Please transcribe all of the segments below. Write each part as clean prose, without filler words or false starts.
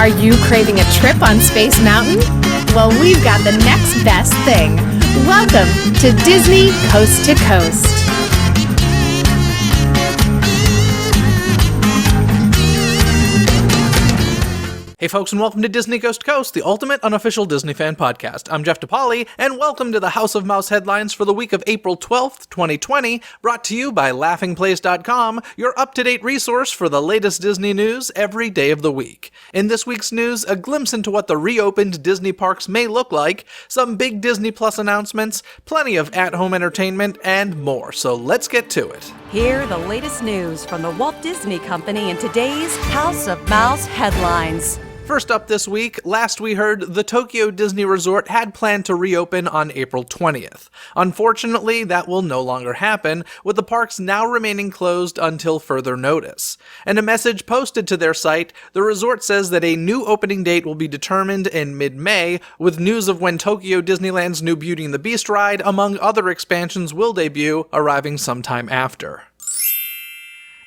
Are you craving a trip on Space Mountain? Well, we've got the next best thing. Welcome to Dizney Coast to Coast. Hey folks, and welcome to Dizney Coast to Coast, the ultimate unofficial Disney fan podcast. I'm Jeff DePauli, and welcome to the House of Mouse headlines for the week of April 12th, 2020, brought to you by laughingplace.com, your up-to-date resource for the latest Disney news every day of the week. In this week's news, a glimpse into what the reopened Disney parks may look like, some big Disney Plus announcements, plenty of at-home entertainment, and more. So let's get to it. Hear the latest news from the Walt Disney Company in today's House of Mouse headlines. First up this week, last we heard the Tokyo Disney Resort had planned to reopen on April 20th. Unfortunately, that will no longer happen, with the parks now remaining closed until further notice. In a message posted to their site, the resort says that a new opening date will be determined in mid-May, with news of when Tokyo Disneyland's new Beauty and the Beast ride, among other expansions, will debut, arriving sometime after.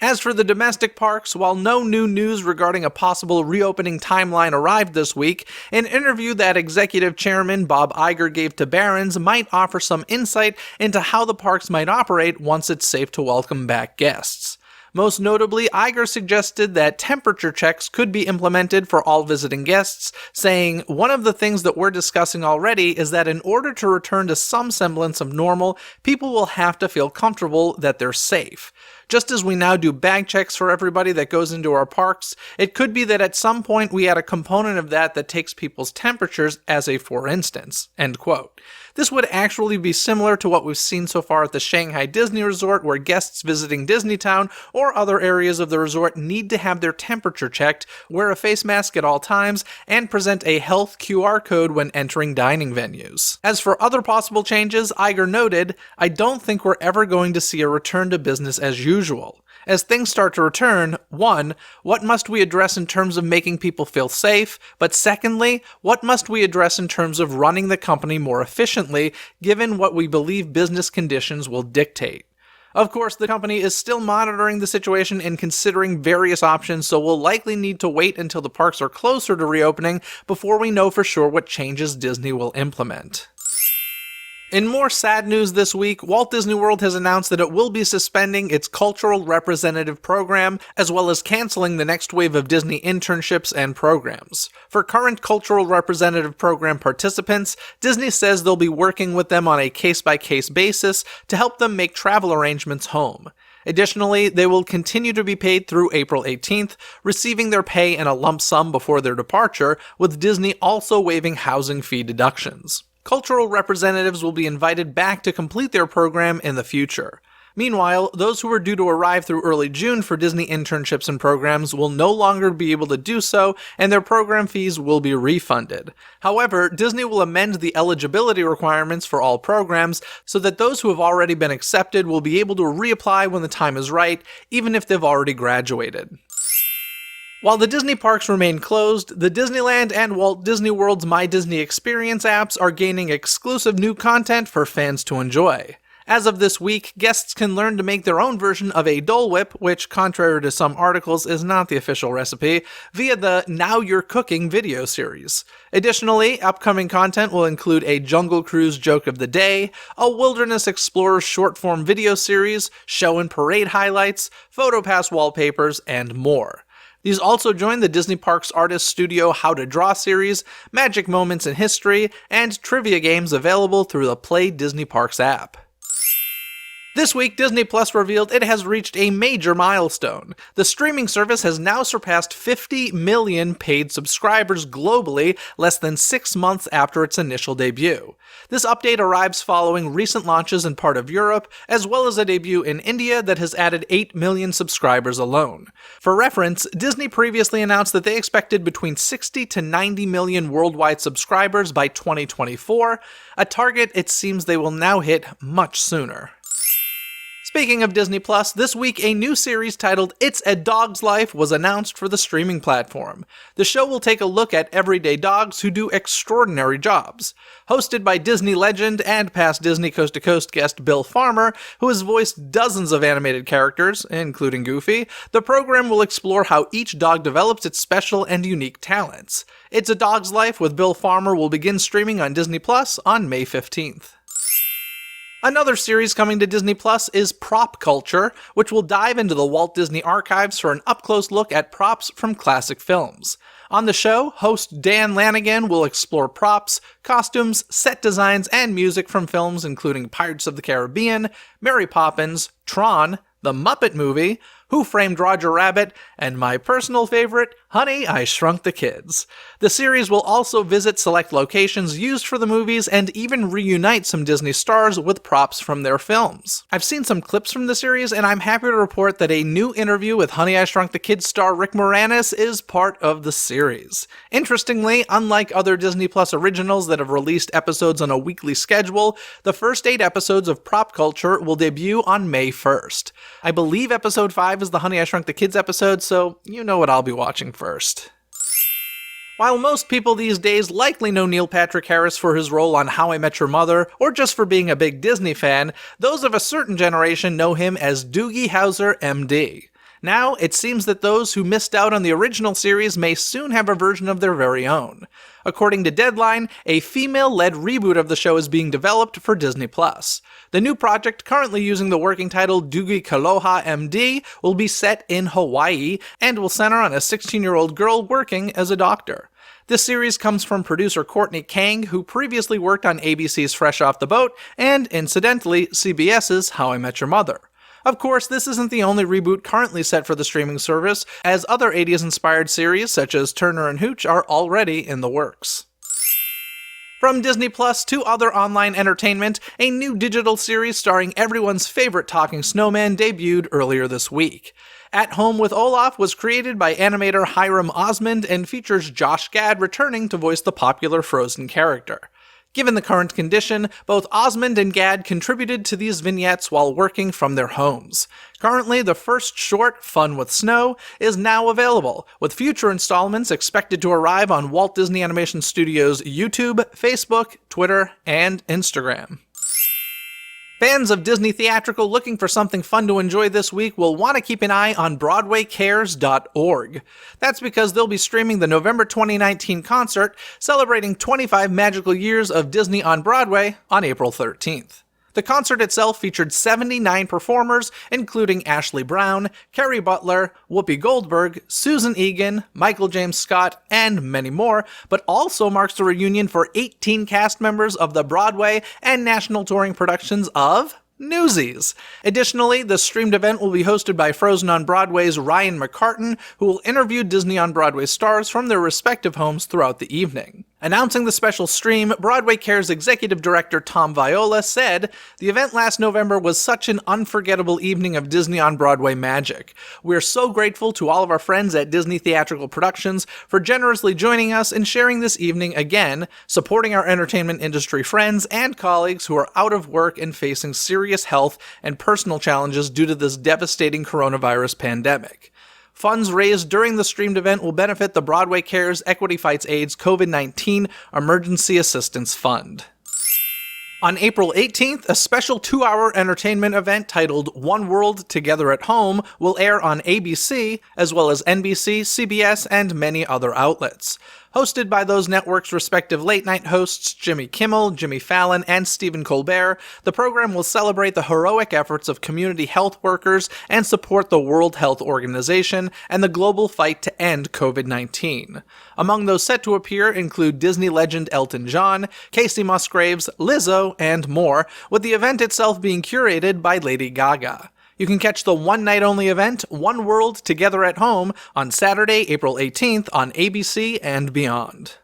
As for the domestic parks, while no new news regarding a possible reopening timeline arrived this week, an interview that Executive Chairman Bob Iger gave to Barron's might offer some insight into how the parks might operate once it's safe to welcome back guests. Most notably, Iger suggested that temperature checks could be implemented for all visiting guests, saying, "One of the things that we're discussing already is that in order to return to some semblance of normal, people will have to feel comfortable that they're safe. Just as we now do bag checks for everybody that goes into our parks, it could be that at some point we add a component of that takes people's temperatures as a for instance." End quote. This would actually be similar to what we've seen so far at the Shanghai Disney Resort, where guests visiting Disneytown or other areas of the resort need to have their temperature checked, wear a face mask at all times, and present a health QR code when entering dining venues. As for other possible changes, Iger noted, "I don't think we're ever going to see a return to business as usual. As things start to return, 1. What must we address in terms of making people feel safe? But secondly, what must we address in terms of running the company more efficiently, given what we believe business conditions will dictate?" Of course, the company is still monitoring the situation and considering various options, so we'll likely need to wait until the parks are closer to reopening before we know for sure what changes Disney will implement. In more sad news this week, Walt Disney World has announced that it will be suspending its cultural representative program, as well as canceling the next wave of Disney internships and programs. For current cultural representative program participants, Disney says they'll be working with them on a case-by-case basis to help them make travel arrangements home. Additionally, they will continue to be paid through April 18th, receiving their pay in a lump sum before their departure, with Disney also waiving housing fee deductions. Cultural representatives will be invited back to complete their program in the future. Meanwhile, those who are due to arrive through early June for Disney internships and programs will no longer be able to do so, and their program fees will be refunded. However, Disney will amend the eligibility requirements for all programs so that those who have already been accepted will be able to reapply when the time is right, even if they've already graduated. While the Disney parks remain closed, the Disneyland and Walt Disney World's My Disney Experience apps are gaining exclusive new content for fans to enjoy. As of this week, guests can learn to make their own version of a Dole Whip, which, contrary to some articles, is not the official recipe, via the Now You're Cooking video series. Additionally, upcoming content will include a Jungle Cruise Joke of the Day, a Wilderness Explorers short-form video series, show and parade highlights, PhotoPass wallpapers, and more. These also join the Disney Parks Artist Studio How to Draw series, Magic Moments in History, and trivia games available through the Play Disney Parks app. This week, Disney Plus revealed it has reached a major milestone. The streaming service has now surpassed 50 million paid subscribers globally, less than 6 months after its initial debut. This update arrives following recent launches in part of Europe, as well as a debut in India that has added 8 million subscribers alone. For reference, Disney previously announced that they expected between 60 to 90 million worldwide subscribers by 2024, a target it seems they will now hit much sooner. Speaking of Disney Plus, this week a new series titled It's a Dog's Life was announced for the streaming platform. The show will take a look at everyday dogs who do extraordinary jobs. Hosted by Disney legend and past Disney Coast to Coast guest Bill Farmer, who has voiced dozens of animated characters, including Goofy, the program will explore how each dog develops its special and unique talents. It's a Dog's Life with Bill Farmer will begin streaming on Disney Plus on May 15th. Another series coming to Disney Plus is Prop Culture, which will dive into the Walt Disney archives for an up-close look at props from classic films. On the show, host Dan Lanigan will explore props, costumes, set designs, and music from films including Pirates of the Caribbean, Mary Poppins, Tron, The Muppet Movie, Who Framed Roger Rabbit, and my personal favorite, Honey, I Shrunk the Kids. The series will also visit select locations used for the movies and even reunite some Disney stars with props from their films. I've seen some clips from the series, and I'm happy to report that a new interview with Honey, I Shrunk the Kids star Rick Moranis is part of the series. Interestingly, unlike other Disney Plus originals that have released episodes on a weekly schedule, the first 8 episodes of Prop Culture will debut on May 1st. I believe episode 5 is the Honey, I Shrunk the Kids episode, so you know what I'll be watching first. While most people these days likely know Neil Patrick Harris for his role on How I Met Your Mother, or just for being a big Disney fan, those of a certain generation know him as Doogie Howser MD. Now, it seems that those who missed out on the original series may soon have a version of their very own. According to Deadline, a female-led reboot of the show is being developed for Disney+. The new project, currently using the working title Doogie Howser MD, will be set in Hawaii and will center on a 16-year-old girl working as a doctor. This series comes from producer Courtney Kang, who previously worked on ABC's Fresh Off the Boat and, incidentally, CBS's How I Met Your Mother. Of course, this isn't the only reboot currently set for the streaming service, as other 80s-inspired series such as Turner and Hooch are already in the works. From Disney Plus to other online entertainment, a new digital series starring everyone's favorite talking snowman debuted earlier this week. At Home with Olaf was created by animator Hiram Osmond and features Josh Gad returning to voice the popular Frozen character. Given the current condition, both Osmond and Gad contributed to these vignettes while working from their homes. Currently, the first short, Fun with Snow, is now available, with future installments expected to arrive on Walt Disney Animation Studios' YouTube, Facebook, Twitter, and Instagram. Fans of Disney Theatrical looking for something fun to enjoy this week will want to keep an eye on BroadwayCares.org. That's because they'll be streaming the November 2019 concert celebrating 25 magical years of Disney on Broadway on April 13th. The concert itself featured 79 performers, including Ashley Brown, Kerry Butler, Whoopi Goldberg, Susan Egan, Michael James Scott, and many more, but also marks the reunion for 18 cast members of the Broadway and national touring productions of Newsies. Additionally, the streamed event will be hosted by Frozen on Broadway's Ryan McCartan, who will interview Disney on Broadway stars from their respective homes throughout the evening. Announcing the special stream, Broadway Cares executive director Tom Viola said, "The event last November was such an unforgettable evening of Disney on Broadway magic. We're so grateful to all of our friends at Disney Theatrical Productions for generously joining us and sharing this evening again, supporting our entertainment industry friends and colleagues who are out of work and facing serious health and personal challenges due to this devastating coronavirus pandemic." Funds raised during the streamed event will benefit the Broadway Cares Equity Fights AIDS COVID-19 Emergency Assistance Fund. On April 18th, a special 2-hour entertainment event titled One World Together at Home will air on ABC, as well as NBC, CBS, and many other outlets. Hosted by those networks' respective late-night hosts Jimmy Kimmel, Jimmy Fallon, and Stephen Colbert, the program will celebrate the heroic efforts of community health workers and support the World Health Organization and the global fight to end COVID-19. Among those set to appear include Disney legend Elton John, Casey Musgraves, Lizzo, and more, with the event itself being curated by Lady Gaga. You can catch the one-night-only event, One World Together at Home, on Saturday, April 18th on ABC and beyond.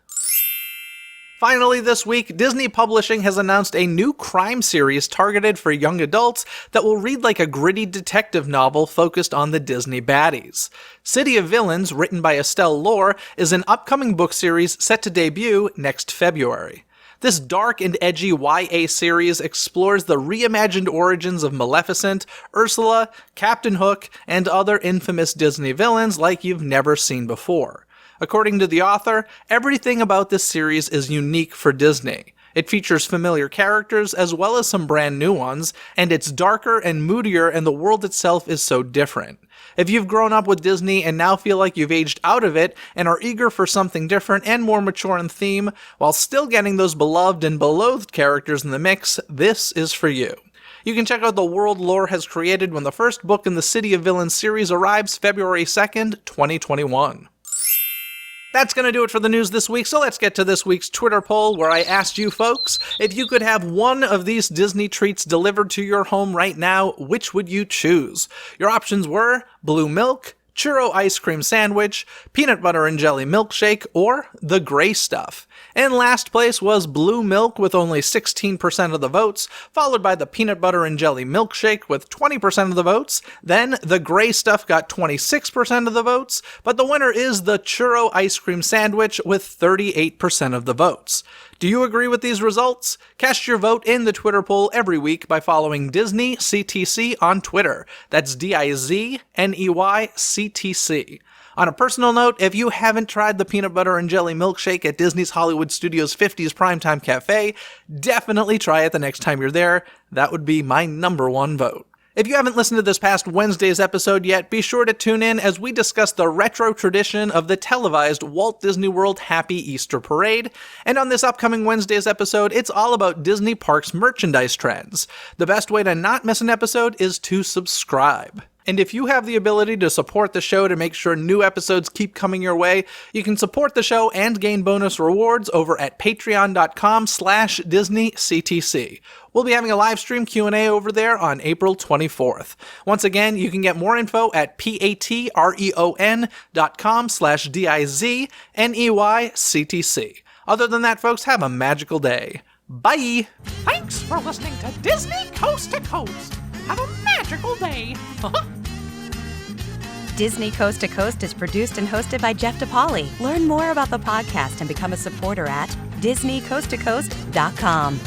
Finally this week, Disney Publishing has announced a new crime series targeted for young adults that will read like a gritty detective novel focused on the Disney baddies. City of Villains, written by Estelle Lohr, is an upcoming book series set to debut next February. This dark and edgy YA series explores the reimagined origins of Maleficent, Ursula, Captain Hook, and other infamous Disney villains like you've never seen before. According to the author, everything about this series is unique for Disney. It features familiar characters as well as some brand new ones, and it's darker and moodier, and the world itself is so different. If you've grown up with Disney and now feel like you've aged out of it and are eager for something different and more mature in theme, while still getting those beloved and beloathed characters in the mix, this is for you. You can check out the world lore has created when the first book in the City of Villains series arrives February 2nd, 2021. That's going to do it for the news this week, so let's get to this week's Twitter poll where I asked you folks, if you could have one of these Disney treats delivered to your home right now, which would you choose? Your options were blue milk, churro ice cream sandwich, peanut butter and jelly milkshake, or the gray stuff. In last place was blue milk with only 16% of the votes, followed by the peanut butter and jelly milkshake with 20% of the votes. Then the gray stuff got 26% of the votes, but the winner is the churro ice cream sandwich with 38% of the votes. Do you agree with these results? Cast your vote in the Twitter poll every week by following Dizney CTC on Twitter. That's DIZNEY CTC. On a personal note, if you haven't tried the peanut butter and jelly milkshake at Disney's Hollywood Studios 50's Primetime Cafe, definitely try it the next time you're there. That would be my #1 vote. If you haven't listened to this past Wednesday's episode yet, be sure to tune in as we discuss the retro tradition of the televised Walt Disney World Happy Easter Parade. And on this upcoming Wednesday's episode, it's all about Disney Parks merchandise trends. The best way to not miss an episode is to subscribe. And if you have the ability to support the show to make sure new episodes keep coming your way, you can support the show and gain bonus rewards over at patreon.com/DizneyCTC. We'll be having a live stream Q&A over there on April 24th. Once again, you can get more info at patreon.com/DIZNEYCTC. Other than that, folks, have a magical day. Bye! Thanks for listening to Disney Coast to Coast. Have a magical day. Disney Coast to Coast is produced and hosted by Jeff DePauli. Learn more about the podcast and become a supporter at DisneyCoastToCoast.com.